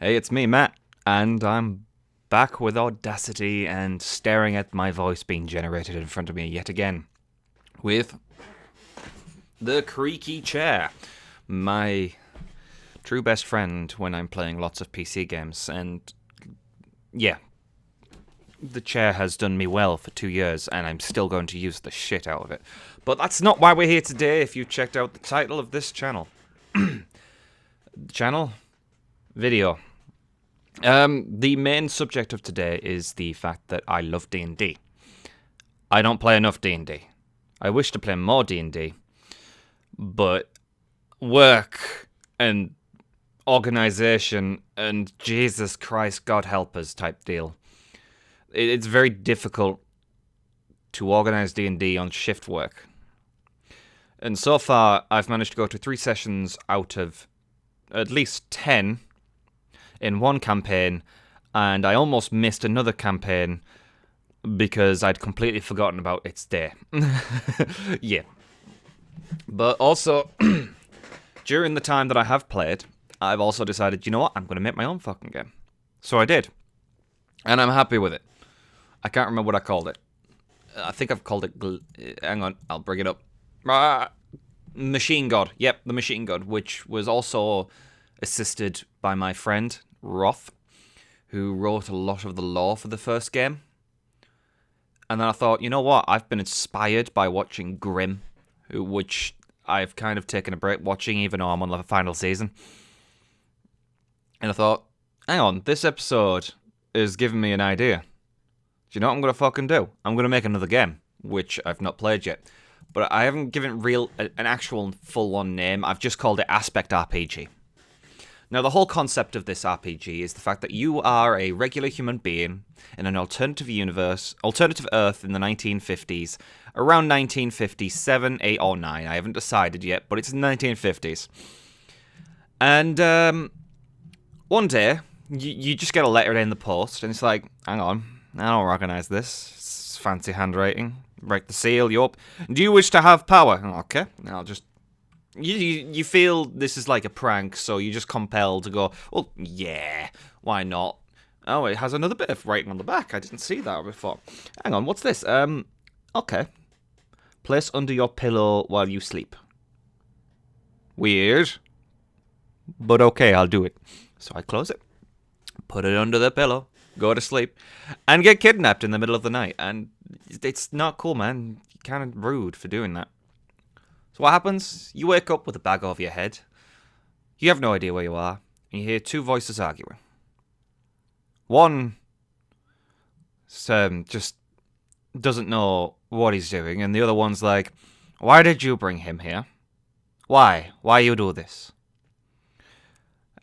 Hey, it's me, Matt, and I'm back with audacity and staring at my voice being generated in front of me yet again with the creaky chair, my true best friend when I'm playing lots of PC games. And yeah, the chair has done me well for 2 years, and I'm still going to use the shit out of it. But that's not why we're here today. If you checked out the title of this channel, channel video. The main subject of today is the fact that I love D&D. I don't play enough D&D. I wish to play more D&D, but work and organization and Jesus Christ, God help us type deal. It's very difficult to organize D&D on shift work. And so far, I've managed to go to 3 sessions out of at least 10 in one campaign, and I almost missed another campaign because I'd completely forgotten about its day. Yeah. But also, during the time that I have played, I've also decided, you know what, I'm going to make my own fucking game. So I did. And I'm happy with it. I can't remember what I called it. I think I've called it... hang on, I'll bring it up. Machine God. Yep, the Machine God, which was also assisted by my friend, Roth, who wrote a lot of the lore for the first game. And then I thought, you know what? I've been inspired by watching Grimm, which I've kind of taken a break watching, even though I'm on the final season. And I thought, hang on, this episode is giving me an idea. Do you know what I'm going to fucking do? I'm going to make another game, which I've not played yet. But I haven't given an actual full-on name. I've just called it Aspect RPG. Now, the whole concept of this RPG is the fact that you are a regular human being in an alternative universe, alternative Earth in the 1950s, around 1957, 8, or 9. I haven't decided yet, but it's in the 1950s. And one day, you just get a letter in the post, and it's like, hang on, I don't recognize this. It's fancy handwriting. Break the seal, yup. Do you wish to have power? Okay, I'll just... You feel this is like a prank, so you're just compelled to go, well, yeah, why not? Oh, it has another bit of writing on the back. I didn't see that before. Hang on, what's this? Okay. Place under your pillow while you sleep. Weird. But okay, I'll do it. So I close it, put it under the pillow, go to sleep, and get kidnapped in the middle of the night. And it's not cool, man. You're kind of rude for doing that. So what happens? You wake up with a bag over your head. You have no idea where you are, and you hear 2 voices arguing. One just doesn't know what he's doing, and the other one's like, why did you bring him here? Why? Why you do this?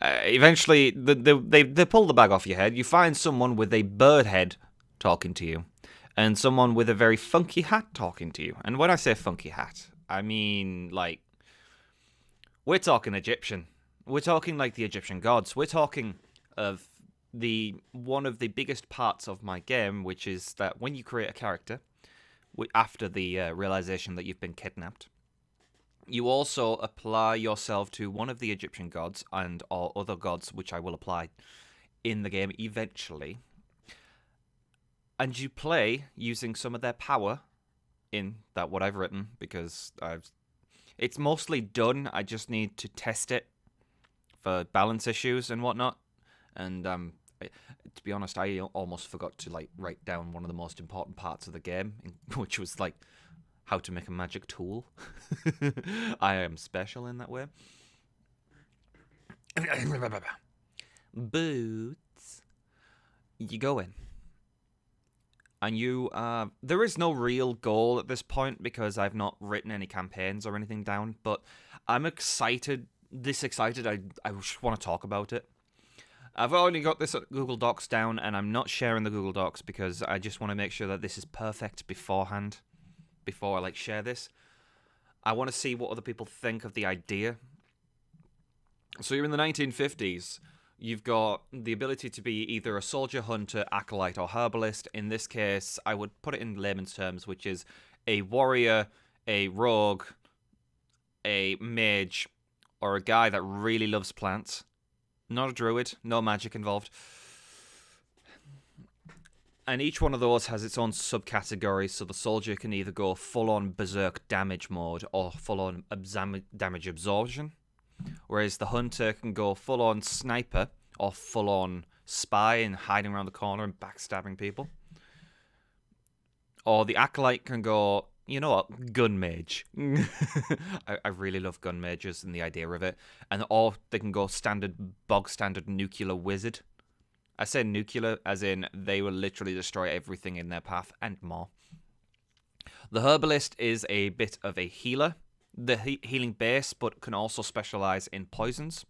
Eventually, they pull the bag off your head. You find someone with a bird head talking to you, and someone with a very funky hat talking to you. And when I say funky hat, I mean, like, we're talking Egyptian. We're talking like the Egyptian gods. We're talking of one of the biggest parts of my game, which is that when you create a character, after the realization that you've been kidnapped, you also apply yourself to one of the Egyptian gods and or other gods, which I will apply in the game eventually. And you play using some of their power in that what I've written, because it's mostly done. I just need to test it for balance issues and whatnot. And to be honest, I almost forgot to write down one of the most important parts of the game, which was how to make a magic tool. I am special in that way. Boots. You go in. And there is no real goal at this point because I've not written any campaigns or anything down, but I'm excited, I just want to talk about it. I've already got this at Google Docs down, and I'm not sharing the Google Docs because I just want to make sure that this is perfect beforehand, before I share this. I want to see what other people think of the idea. So you're in the 1950s. You've got the ability to be either a soldier, hunter, acolyte, or herbalist. In this case, I would put it in layman's terms, which is a warrior, a rogue, a mage, or a guy that really loves plants. not a druid, no magic involved. And each one of those has its own subcategories, so the soldier can either go full-on berserk damage mode or full-on damage absorption, whereas the hunter can go full-on sniper or full-on spy and hiding around the corner and backstabbing people. Or the acolyte can go, you know what, gun mage. I really love gun mages and the idea of it. Or they can go bog standard nuclear wizard. I say nuclear as in they will literally destroy everything in their path and more. The herbalist is a bit of a healer. The healing base, but can also specialize in poisons,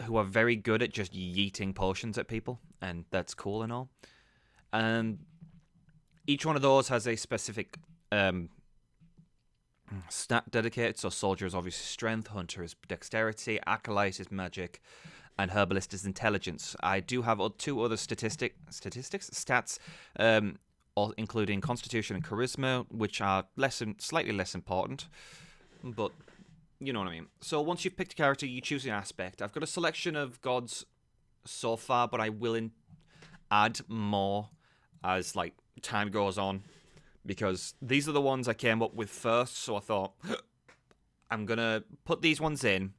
who are very good at just yeeting potions at people, and that's cool and all. And each one of those has a specific stat dedicated. So soldier is obviously strength, hunter is dexterity, acolyte is magic, and herbalist is intelligence. I do have 2 other stats, including constitution and charisma, which are slightly less important, but you know what I mean. So once you've picked a character, you choose an aspect. I've got a selection of gods so far, but I will add more as like time goes on, because these are the ones I came up with first. So I thought I'm gonna put these ones in.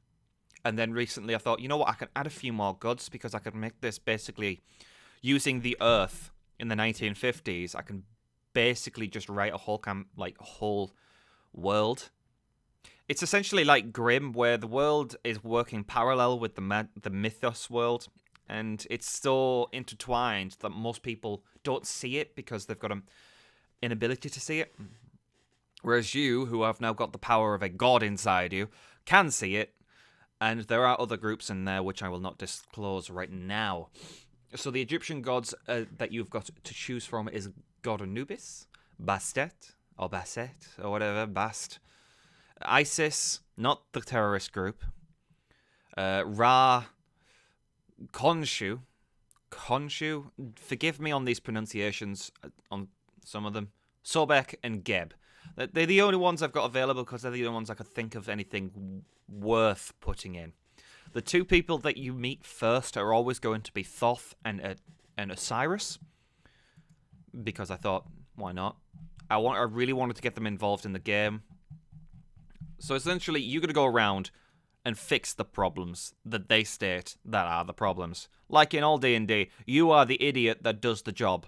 And then recently I thought, you know what, I can add a few more gods, because I can make this basically using the Earth in the 1950s. I can basically just write a whole world. It's essentially like Grimm, where the world is working parallel with the mythos world, and it's so intertwined that most people don't see it because they've got an inability to see it. Whereas you, who have now got the power of a god inside you, can see it. And there are other groups in there which I will not disclose right now. So the Egyptian gods that you've got to choose from is God Anubis, Bastet, or whatever, Bast. Isis, not the terrorist group. Ra, Khonshu. Forgive me on these pronunciations, on some of them. Sobek and Geb. They're the only ones I've got available because they're the only ones I could think of anything worth putting in. The 2 people that you meet first are always going to be Thoth and Osiris, because I thought, why not? I really wanted to get them involved in the game. So essentially, you're going to go around and fix the problems that they state that are the problems. Like in all D&D, you are the idiot that does the job.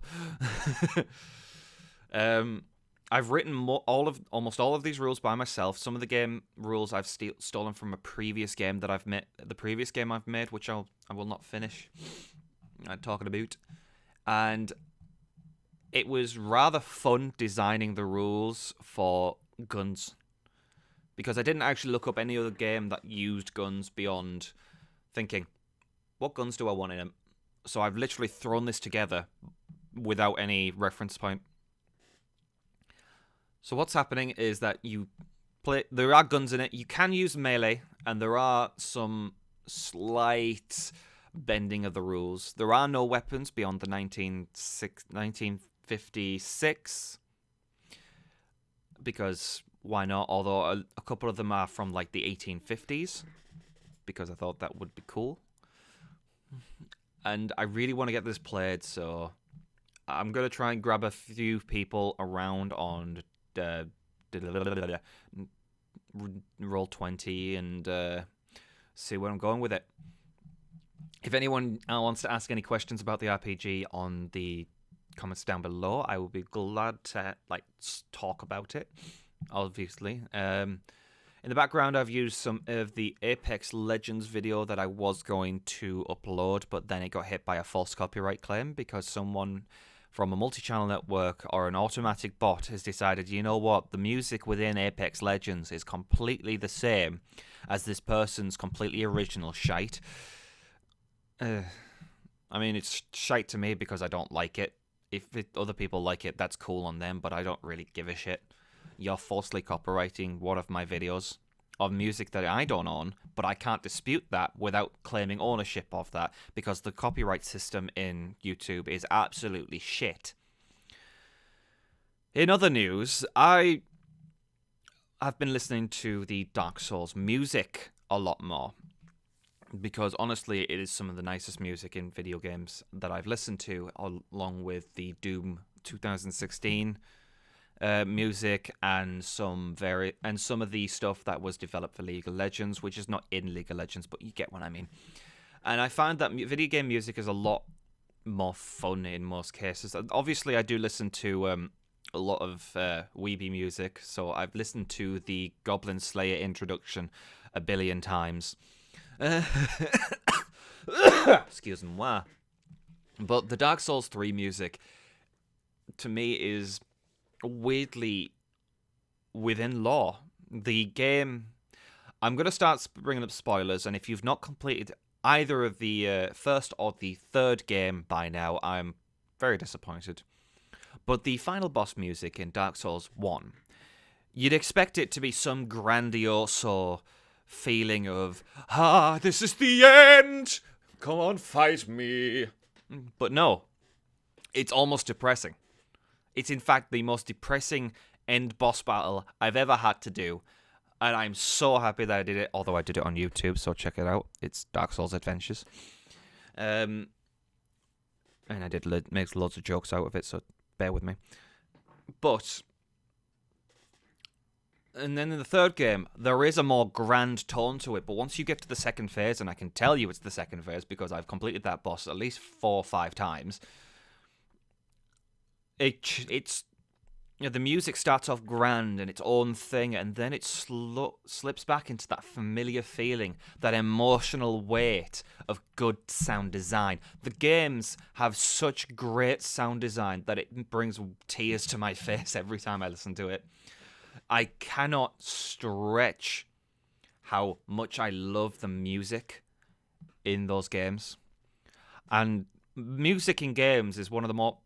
I've written almost all of these rules by myself. Some of the game rules I've stolen from a previous game that I've made. The previous game I've made, which I will not finish. I'm talking about, and it was rather fun designing the rules for guns, because I didn't actually look up any other game that used guns beyond thinking, what guns do I want in them? So I've literally thrown this together without any reference point. So what's happening is that there are guns in it. You can use melee, and there are some slight bending of the rules. There are no weapons beyond the 1956, because why not? Although a couple of them are from like the 1850s, because I thought that would be cool. And I really want to get this played, so I'm going to try and grab a few people around on Roll20 and see where I'm going with it. If anyone wants to ask any questions about the RPG on the comments down below, I will be glad to talk about it, obviously. In the background, I've used some of the Apex Legends video that I was going to upload, but then it got hit by a false copyright claim because someone from a multi-channel network or an automatic bot has decided, you know what, the music within Apex Legends is completely the same as this person's completely original shite. I mean, it's shite to me because I don't like it. If other people like it, that's cool on them, but I don't really give a shit. You're falsely copyrighting one of my videos of music that I don't own, but I can't dispute that without claiming ownership of that, because the copyright system in YouTube is absolutely shit. In other news, I've been listening to the Dark Souls music a lot more, because honestly, it is some of the nicest music in video games that I've listened to, along with the Doom 2016 music and some of the stuff that was developed for League of Legends, which is not in League of Legends, but you get what I mean. And I find that video game music is a lot more fun in most cases. Obviously, I do listen to a lot of weeby music, so I've listened to the Goblin Slayer introduction a billion times. Excuse me. But the Dark Souls 3 music, to me, is weirdly within lore. The game... I'm going to start bringing up spoilers, and if you've not completed either of the first or the third game by now, I'm very disappointed. But the final boss music in Dark Souls 1, you'd expect it to be some grandiose feeling of, this is the end! Come on, fight me! But no, it's almost depressing. It's in fact the most depressing end boss battle I've ever had to do. And I'm so happy that I did it, although I did it on YouTube, so check it out. It's Dark Souls Adventures. And I did make loads of jokes out of it, so bear with me. But, and then in the third game, there is a more grand tone to it, but once you get to the second phase, and I can tell you it's the second phase because I've completed that boss at least 4 or 5 times, it's... You know, the music starts off grand and its own thing, and then it slips back into that familiar feeling, that emotional weight of good sound design. The games have such great sound design that it brings tears to my face every time I listen to it. I cannot stretch how much I love the music in those games. And music in games is one of the more...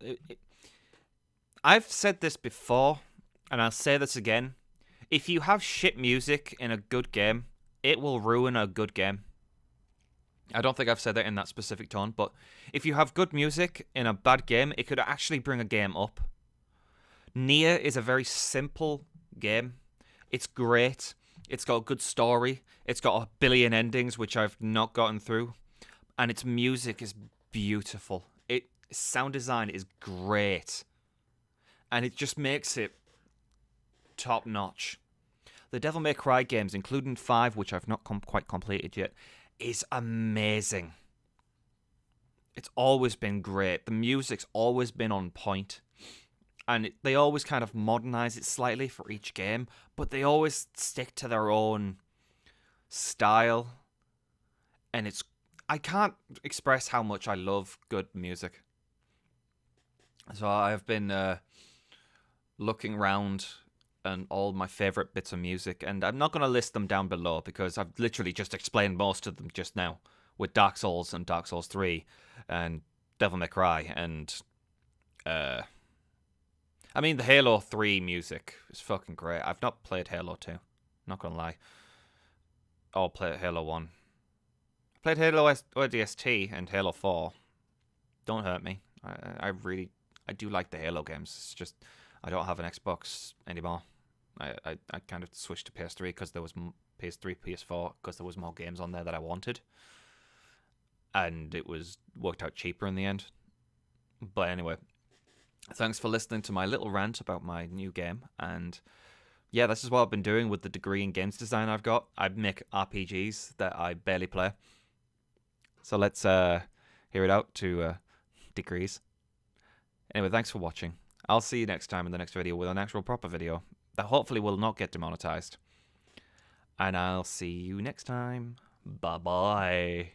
I've said this before, and I'll say this again. If you have shit music in a good game, it will ruin a good game. I don't think I've said that in that specific tone, but if you have good music in a bad game, it could actually bring a game up. Nier is a very simple game. It's great. It's got a good story. It's got a billion endings, which I've not gotten through. And its music is beautiful. Sound design is great. And it just makes it top-notch. The Devil May Cry games, including 5, which I've not quite completed yet, is amazing. It's always been great. The music's always been on point. And they always kind of modernize it slightly for each game, but they always stick to their own style. And I can't express how much I love good music. So I've been... looking around and all my favorite bits of music, and I'm not going to list them down below because I've literally just explained most of them just now with Dark Souls and Dark Souls 3 and Devil May Cry and I mean the Halo 3 music is fucking great. I've not played Halo 2, not going to lie. Or played Halo 1. I played Halo ODST and Halo 4. Don't hurt me. I do like the Halo games. It's just I don't have an Xbox anymore. I kind of switched to PS3 because there was PS3, PS4 because there was more games on there that I wanted, and it worked out cheaper in the end. But anyway, thanks for listening to my little rant about my new game, and yeah, this is what I've been doing with the degree in games design I've got. I make RPGs that I barely play. So let's hear it out to degrees. Anyway, thanks for watching. I'll see you next time in the next video with an actual proper video that hopefully will not get demonetized. And I'll see you next time. Bye-bye.